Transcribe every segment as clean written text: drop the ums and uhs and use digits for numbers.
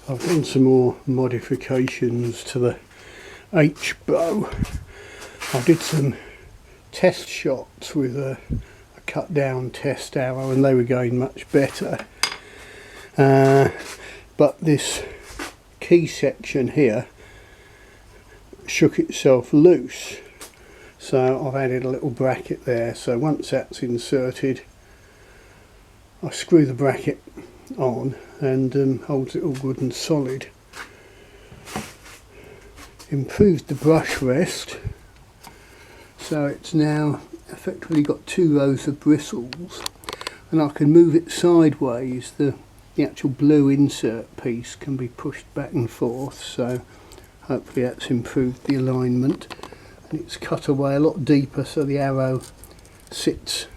I've done some more modifications to the H bow. I did some test shots with a cut down test arrow and they were going much better. But this key section here shook itself loose. So I've added a little bracket there, so once that's inserted I screw the bracket on and holds it all good and solid. Improved the brush rest, so it's now effectively got 2 rows of bristles, and I can move it sideways. The actual blue insert piece can be pushed back and forth, so hopefully that's improved the alignment. And it's cut away a lot deeper so the arrow sits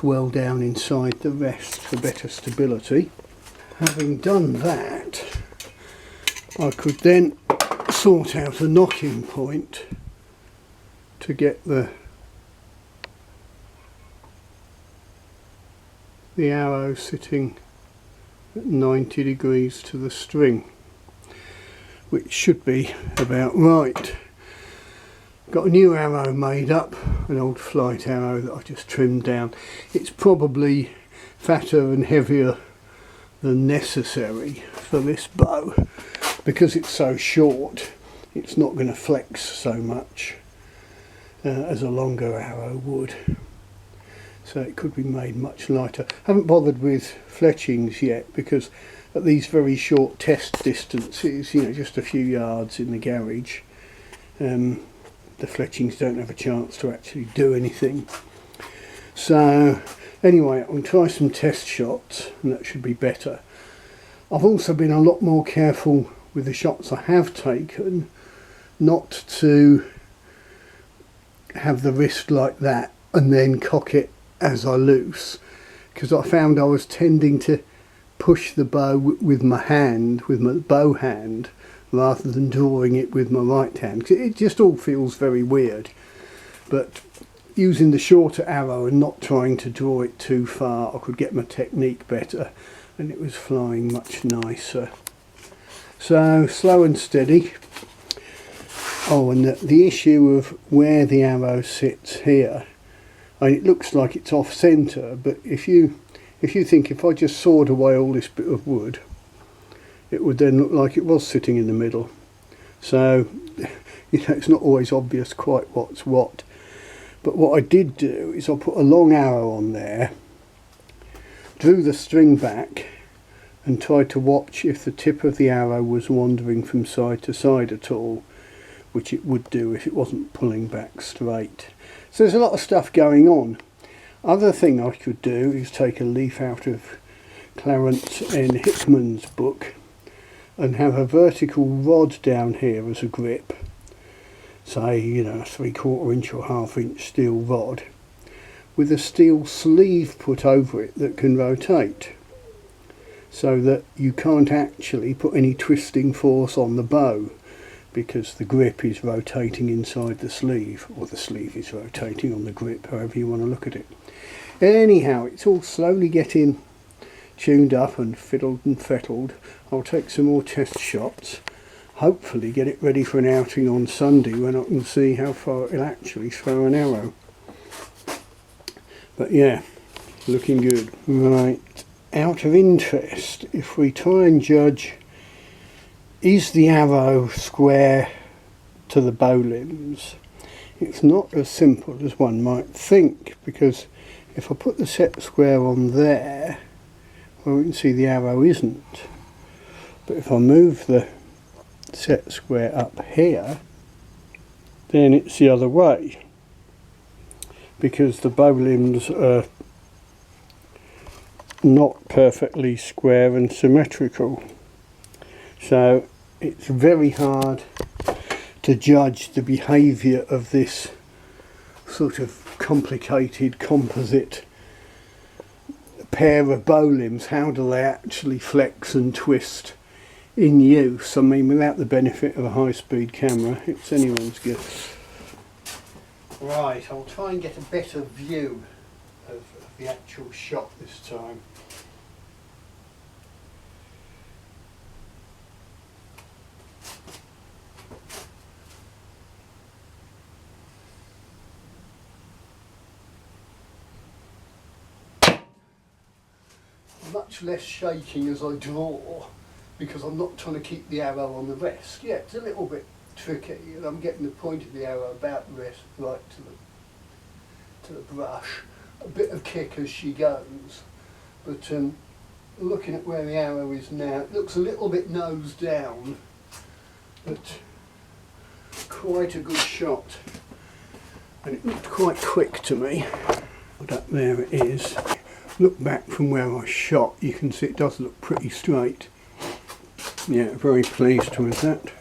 well down inside the rest for better stability. Having done that, I could then sort out a knocking point to get the arrow sitting at 90 degrees to the string, which should be about right. Got a new arrow made up, an old flight arrow that I've just trimmed down. It's probably fatter and heavier than necessary for this bow. Because it's so short, it's not going to flex so much as a longer arrow would. So it could be made much lighter. I haven't bothered with fletchings yet because at these very short test distances, just a few yards in the garage, the fletchings don't have a chance to actually do anything. So anyway, I'll try some test shots and that should be better. I've also been a lot more careful with the shots I have taken not to have the wrist like that and then cock it as I loose, because I found I was tending to push the bow with my hand, with my bow hand, rather than drawing it with my right hand, because it just all feels very weird. But using the shorter arrow and not trying to draw it too far, I could get my technique better and it was flying much nicer. So slow and steady. Oh, and the issue of where the arrow sits here, it looks like it's off centre, but if you think if I just sawed away all this bit of wood, it would then look like it was sitting in the middle. So it's not always obvious quite what's what. But what I did do is I put a long arrow on there, drew the string back and tried to watch if the tip of the arrow was wandering from side to side at all, which it would do if it wasn't pulling back straight. So there's a lot of stuff going on. Other thing I could do is take a leaf out of Clarence N. Hickman's book and have a vertical rod down here as a grip, say a 3/4 inch or 1/2 inch steel rod with a steel sleeve put over it that can rotate, so that you can't actually put any twisting force on the bow because the grip is rotating inside the sleeve, or the sleeve is rotating on the grip, however you want to look at it. Anyhow, it's all slowly getting tuned up and fiddled and fettled. I'll take some more test shots, hopefully get it ready for an outing on Sunday when I can see how far it'll actually throw an arrow. But yeah, looking good. Right, out of interest, if we try and judge, is the arrow square to the bow limbs? It's not as simple as one might think, because if I put the set square on there, well, we can see the arrow isn't. But if I move the set square up here, then it's the other way, because the bow limbs are not perfectly square and symmetrical. So it's very hard to judge the behaviour of this sort of complicated composite pair of bow limbs. How do they actually flex and twist in use? I mean, without the benefit of a high-speed camera, it's anyone's guess. Right, I'll try and get a better view of the actual shot this time. much less shaking as I draw, because I'm not trying to keep the arrow on the rest. Yeah, it's a little bit tricky, and I'm getting the point of the arrow about the rest right to the brush. A bit of kick as she goes, but looking at where the arrow is now, it looks a little bit nose down, but quite a good shot, and it looked quite quick to me. But up there it is. Look back from where I shot, you can see it does look pretty straight. Yeah, very pleased with that.